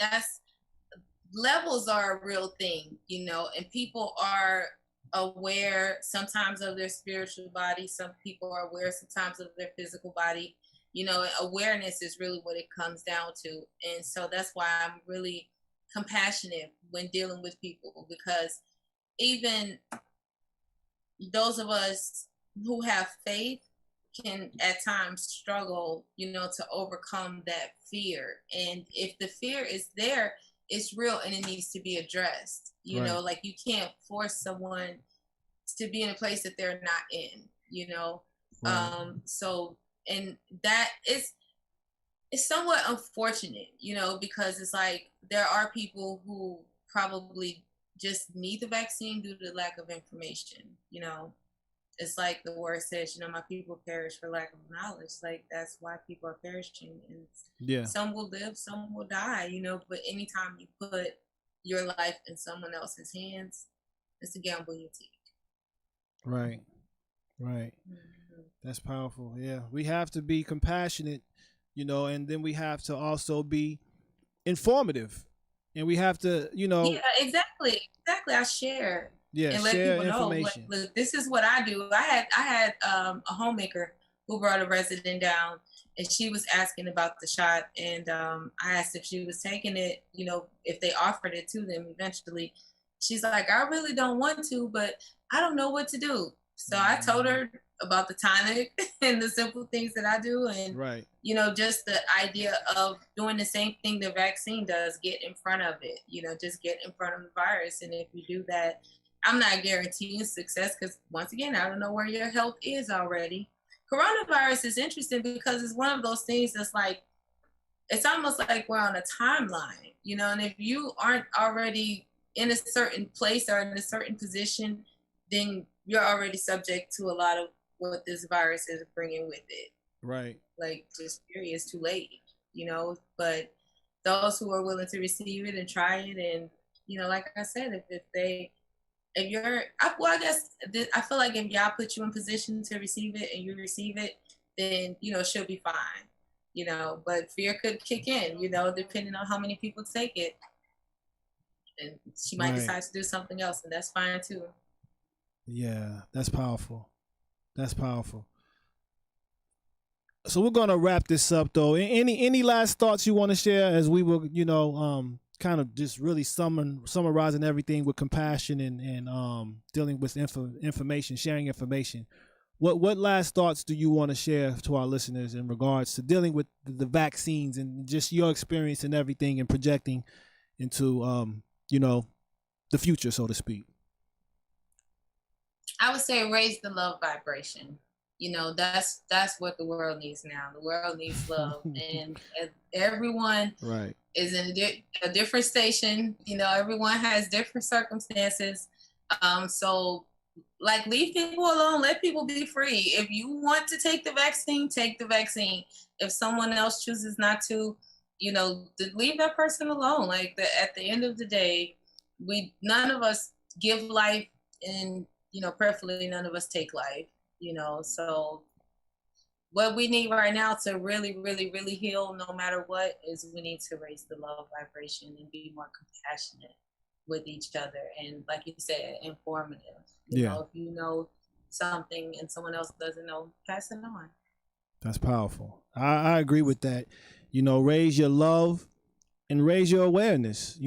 levels are a real thing, you know, and people are aware sometimes of their spiritual body. Some people are aware sometimes of their physical body. You know, awareness is really what it comes down to. And so that's why I'm really compassionate when dealing with people, because even those of us who have faith can at times struggle, to overcome that fear. And if the fear is there, it's real and it needs to be addressed. Right. Like you can't force someone to be in a place that they're not in. Right. So, and that is, it's somewhat unfortunate, because it's like there are people who probably just need the vaccine due to the lack of information. It's like the word says, my people perish for lack of knowledge. Like that's why people are perishing, and Yeah. some will live, some will die. But anytime you put your life in someone else's hands, it's a gamble you take. Right. Mm-hmm. That's powerful. Yeah, we have to be compassionate, and then we have to also be informative, and we have to, Yeah, exactly. I share. Yeah, and let share people know, information. look, this is what I do. I had a homemaker who brought a resident down, and she was asking about the shot, and I asked if she was taking it, if they offered it to them eventually. She's like, I really don't want to, but I don't know what to do. So I told her about the tonic and the simple things that I do, and Right. just the idea of doing the same thing the vaccine does, get in front of it, just get in front of the virus. And if you do that, I'm not guaranteeing success because, once again, I don't know where your health is already. Coronavirus is interesting because it's one of those things that's like, it's almost like we're on a timeline, and if you aren't already in a certain place or in a certain position, then you're already subject to a lot of what this virus is bringing with it. Right. Like, just period, it's too late, but those who are willing to receive it and try it, and, like I said, I guess I feel like if y'all put you in position to receive it and you receive it, then, she'll be fine, but fear could kick in, depending on how many people take it. And she might decide to do something else, and that's fine too. Yeah, that's powerful. That's powerful. So we're gonna wrap this up though. Any last thoughts you want to share as we were, kind of just really summarizing everything with compassion and dealing with information, sharing information. What last thoughts do you want to share to our listeners in regards to dealing with the vaccines and just your experience and everything and projecting into the future, so to speak? I would say raise the love vibration. That's what the world needs now. The world needs love, and everyone is in a different station. Everyone has different circumstances. So, like, leave people alone. Let people be free. If you want to take the vaccine, take the vaccine. If someone else chooses not to, leave that person alone. Like, at the end of the day, none of us give life, and prayerfully, none of us take life. So what we need right now to really, really, really heal, no matter what, is we need to raise the love vibration and be more compassionate with each other. And like you said, informative. You know, if you know something and someone else doesn't know, pass it on. That's powerful. I agree with that. Raise your love and raise your awareness.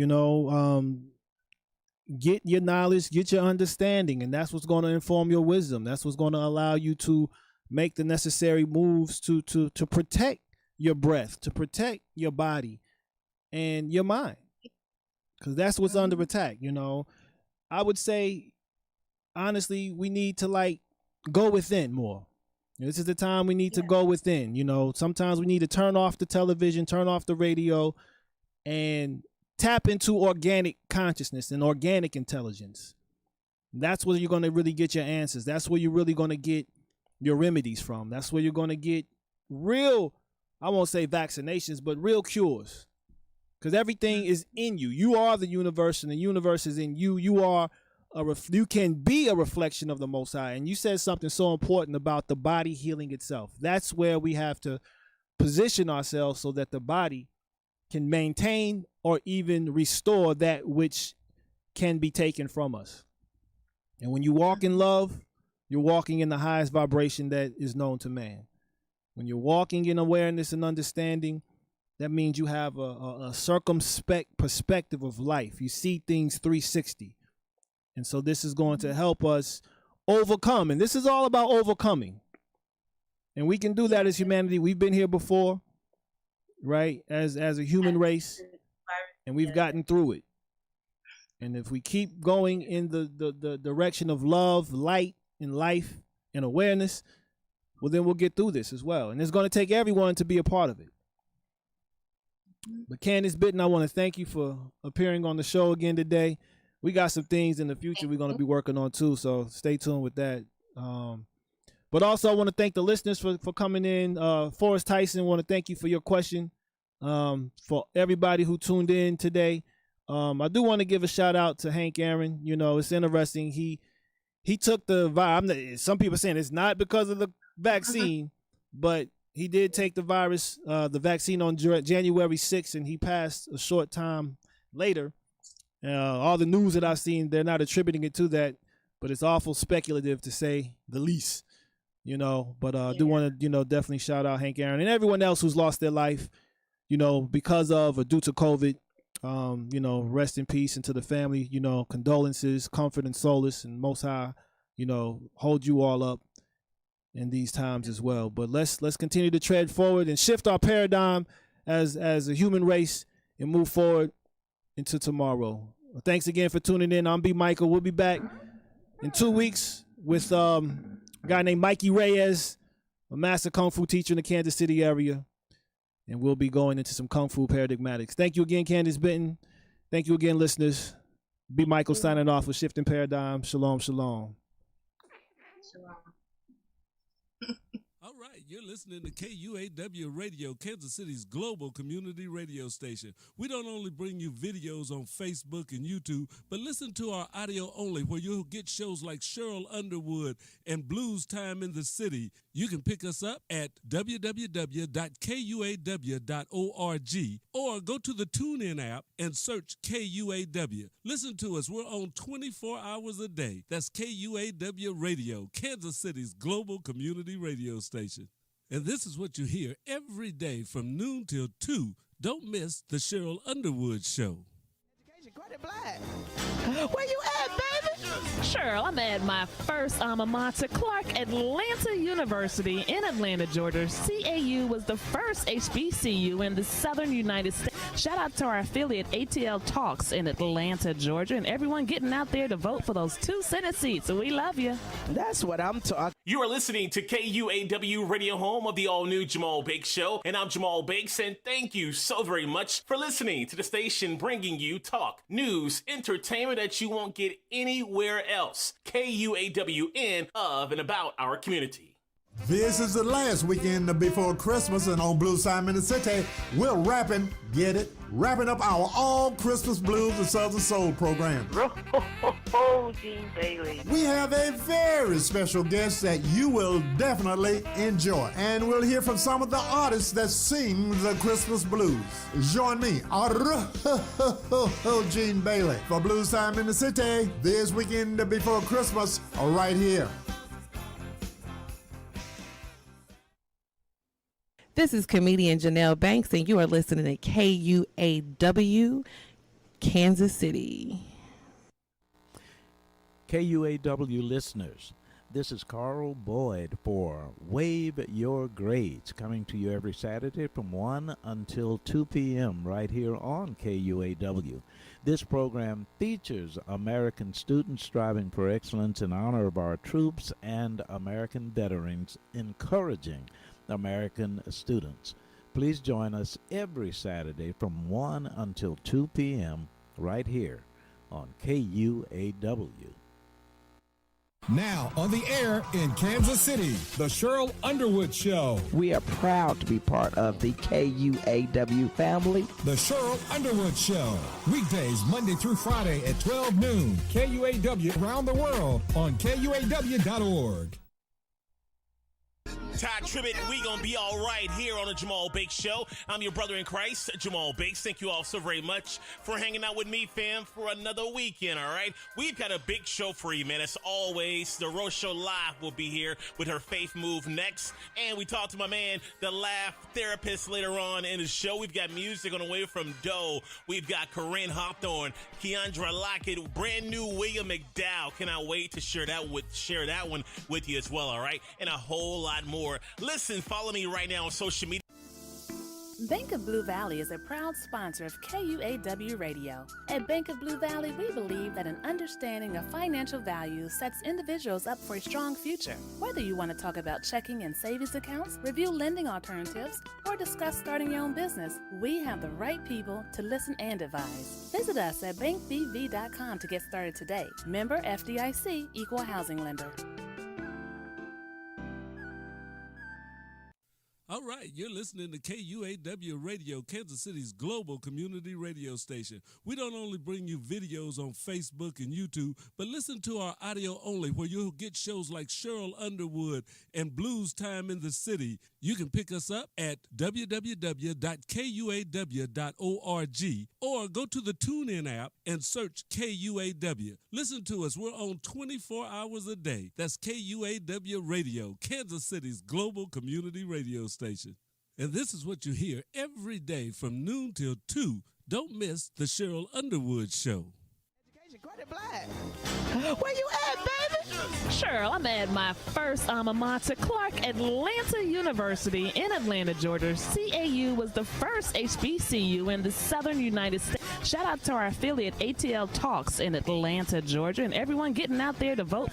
Get your knowledge, get your understanding, and that's what's going to inform your wisdom. That's what's going to allow you to make the necessary moves to protect your breath, to protect your body and your mind, because that's what's under attack. I would say, honestly, we need to go within more. This is the time we need to go within. Sometimes we need to turn off the television, turn off the radio, and tap into organic consciousness and organic intelligence. That's where you're going to really get your answers. That's where you're really going to get your remedies from. That's where you're going to get real, I won't say vaccinations, but real cures. Because everything is in you. You are the universe, and the universe is in you. You can be a reflection of the Most High. And you said something so important about the body healing itself. That's where we have to position ourselves so that the body can maintain or even restore that which can be taken from us. And when you walk in love, you're walking in the highest vibration that is known to man. When you're walking in awareness and understanding, that means you have a circumspect perspective of life. You see things 360. And so this is going to help us overcome. And this is all about overcoming. And we can do that as humanity. We've been here before, right? As a human race, and we've gotten through it. And if we keep going in the direction of love, light, and life and awareness, well, then we'll get through this as well. And it's going to take everyone to be a part of it. But Candace Bitten, I want to thank you for appearing on the show again today. We got some things in the future we're going to be working on too, so stay tuned with that. But also I want to thank the listeners for coming in. Forrest Tyson, I want to thank you for your question. For everybody who tuned in today. I do want to give a shout out to Hank Aaron. You know, it's interesting. He took the virus. Some people are saying it's not because of the vaccine, but he did take the virus, the vaccine on January 6th, and he passed a short time later. All the news that I've seen, they're not attributing it to that, but it's awful speculative to say the least, you know. But I do want to, you know, definitely shout out Hank Aaron and everyone else who's lost their life, you know, because of or due to COVID. You know, rest in peace, and to the family, you know, condolences, comfort and solace, and Most High, you know, hold you all up in these times as well. But let's continue to tread forward and shift our paradigm as a human race and move forward into tomorrow. Thanks again for tuning in. I'm B. Michael. We'll be back in 2 weeks with a guy named Mikey Reyes, a master Kung Fu teacher in the Kansas City area. And we'll be going into some Kung Fu paradigmatics. Thank you again, Candace Benton. Thank you again, listeners. B. Michael signing off with Shifting Paradigm. Shalom, shalom. All right, you're listening to KUAW Radio, Kansas City's global community radio station. We don't only bring you videos on Facebook and YouTube, but listen to our audio only, where you'll get shows like Cheryl Underwood and Blues Time in the City. You can pick us up at www.kuaw.org or go to the TuneIn app and search KUAW. Listen to us. We're on 24 hours a day. That's KUAW Radio, Kansas City's global community radio station. And this is what you hear every day from noon till 2. Don't miss the Cheryl Underwood Show. Where you at, baby? Sure, I'm at my first alma mater, Clark Atlanta University in Atlanta, Georgia. CAU was the first HBCU in the southern United States. Shout out to our affiliate ATL Talks in Atlanta, Georgia, and everyone getting out there to vote for those 2 Senate seats. So we love you. That's what I'm talking. You are listening to KUAW Radio, home of the all-new Jamal Bakes Show, and I'm Jamal Bakes, and thank you so very much for listening to the station bringing you talk, news, entertainment that you won't get anywhere else. KUAWN, of and about our community. This is the last weekend before Christmas, and on Blues Time in the City, we're wrapping up our all Christmas blues and Southern Soul program. Gene Bailey. We have a very special guest that you will definitely enjoy, and we'll hear from some of the artists that sing the Christmas blues. Join me, Gene Bailey, for Blues Time in the City this weekend before Christmas, right here. This is comedian Janelle Banks, and you are listening to KUAW, Kansas City. KUAW listeners, this is Carl Boyd for Wave Your Grades, coming to you every Saturday from 1 until 2 p.m. right here on KUAW. This program features American students striving for excellence in honor of our troops and American veterans, encouraging American students. Please join us every Saturday from 1 until 2 p.m. right here on KUAW. Now on the air in Kansas City, the Cheryl Underwood Show. We are proud to be part of the KUAW family. The Cheryl Underwood Show. Weekdays Monday through Friday at 12 noon. KUAW around the world on KUAW.org. Todd Tribbett. We gonna be all right here on the Jamal Bakes Show. I'm your brother in Christ, Jamal Bakes. Thank you all so very much for hanging out with me, fam, for another weekend, all right? We've got a big show for you, man. As always, the Rose Show Live will be here with her Faith Move next. And we talked to my man, the Laugh Therapist, later on in the show. We've got music on the way from Doe. We've got Corinne Hawthorne, Keandra Lockett, brand new William McDowell. Cannot wait to share that one with you as well, all right? And a whole lot more. Listen, follow me right now on social media. Bank of Blue Valley is a proud sponsor of KUAW Radio. At Bank of Blue Valley, we believe that an understanding of financial values sets individuals up for a strong future. Whether you want to talk about checking and savings accounts, review lending alternatives, or discuss starting your own business, we have the right people to listen and advise. Visit us at bankbv.com to get started today. Member FDIC, Equal Housing Lender. All right, you're listening to KUAW Radio, Kansas City's global community radio station. We don't only bring you videos on Facebook and YouTube, but listen to our audio only, where you'll get shows like Cheryl Underwood and Blues Time in the City. You can pick us up at www.kuaw.org or go to the TuneIn app and search KUAW. Listen to us. We're on 24 hours a day. That's KUAW Radio, Kansas City's global community radio station. And this is what you hear every day from noon till 2. Don't miss the Cheryl Underwood Show. Where you at, baby? Sure, I'm at my first alma mater, Clark Atlanta University in Atlanta, Georgia. CAU was the first HBCU in the southern United States. Shout out to our affiliate ATL Talks in Atlanta, Georgia, and everyone getting out there to vote